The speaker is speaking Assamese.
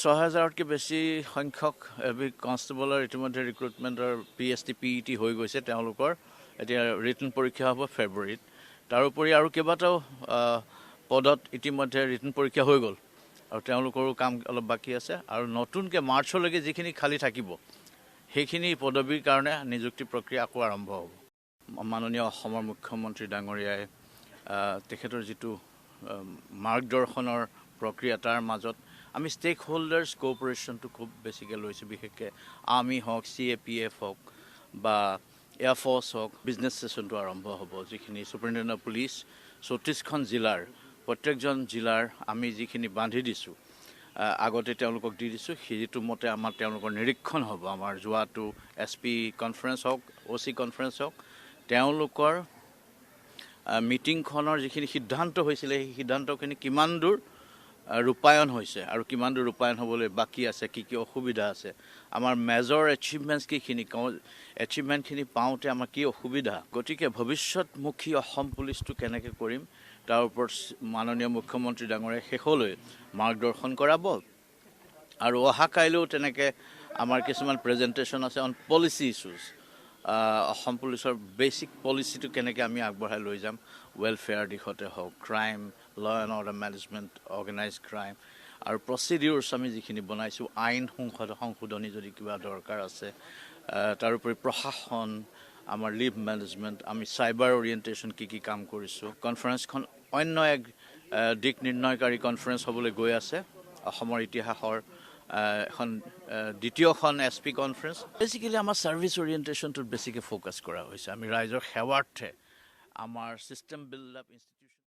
৬,০০০তকৈ বেছি সংখ্যক কনষ্টেবলৰ ইতিমধ্যে ৰিক্ৰুটমেণ্টৰ PST PET হৈ গৈছে তেওঁলোকৰ এতিয়া ৰিটেন পৰীক্ষা হ'ব ফেব্ৰুৱাৰীত তাৰোপৰি আৰু কেইবাটাও পদত ইতিমধ্যে ৰিটেন পৰীক্ষা হৈ গ'ল আৰু তেওঁলোকৰো কাম অলপ বাকী আছে আৰু নতুনকৈ মাৰ্চলৈকে যিখিনি খালী থাকিব সেইখিনি পদবীৰ কাৰণে নিযুক্তি প্ৰক্ৰিয়া আকৌ আৰম্ভ হ'ব মাননীয় অসমৰ মুখ্যমন্ত্ৰী ডাঙৰীয়াই তেখেতৰ যিটো মাৰ্গদৰ্শনৰ প্ৰক্ৰিয়া তাৰ মাজত আমি ষ্টেক হোল্ডাৰ্ছ কোঅপাৰেশ্যনটো খুব বেছিকৈ লৈছোঁ বিশেষকৈ আৰ্মি হওক CAPF হওক বা এয়াৰফ'ৰ্চ হওক বিজনেছ ছেশ্যনটো আৰম্ভ হ'ব যিখিনি ছুপাৰিণ্টেণ্ডেণ্ট অফ পুলিচ ৩৬খন জিলাৰ প্ৰত্যেকজন জিলাৰ আমি যিখিনি বান্ধি দিছোঁ আগতে তেওঁলোকক দি দিছোঁ সেইটো মতে আমাৰ তেওঁলোকৰ নিৰীক্ষণ হ'ব আমাৰ যোৱাটো SP কনফাৰেন্স হওক OC কনফাৰেন্স হওক তেওঁলোকৰ মিটিংখনৰ যিখিনি সিদ্ধান্ত হৈছিলে সেই সিদ্ধান্তখিনি কিমান দূৰ ৰূপায়ণ হৈছে আৰু কিমান দূৰ ৰূপায়ণ হ'বলৈ বাকী আছে কি কি অসুবিধা আছে আমাৰ মেজৰ এচিভমেণ্টছ কিখিনি এচিভমেণ্টখিনি পাওঁতে আমাৰ কি অসুবিধা গতিকে ভৱিষ্যতমুখী অসম পুলিচটো কেনেকৈ কৰিম তাৰ ওপৰত মাননীয় মুখ্যমন্ত্ৰী ডাঙৰীয়াই শেষলৈ মাৰ্গদৰ্শন কৰাব আৰু অহা কাইলৈও তেনেকৈ আমাৰ কিছুমান প্ৰেজেণ্টেশ্যন আছে অন পলিচি ইছ্যুজ অসম পুলিচৰ বেচিক পলিচিটো কেনেকৈ আমি আগবঢ়াই লৈ যাম ৱেলফেয়াৰ দিশতে হওক crime law and order management organise crime আৰু প্ৰচিডিউৰ্ছ আমি যিখিনি বনাইছোঁ আইন সংশোধনী যদি কিবা দৰকাৰ আছে তাৰোপৰি প্ৰশাসন আমাৰ লিভ মেনেজমেণ্ট আমি চাইবাৰ অৰিয়েণ্টেশ্যন কি কাম কৰিছোঁ কনফাৰেন্সখন অন্য এক দিক নিৰ্ণয়কাৰী কনফাৰেন্স হ'বলৈ গৈ আছে অসমৰ ইতিহাসৰ এখন দ্বিতীয়খন SP কনফাৰেন্স বেচিকেলি আমাৰ ছাৰ্ভিচ অৰিয়েণ্টেশ্যনটোত বেছিকৈ ফ'কাছ কৰা হৈছে আমি ৰাইজৰ সেৱাৰ্থে আমাৰ ছিষ্টেম বিল্ড আপ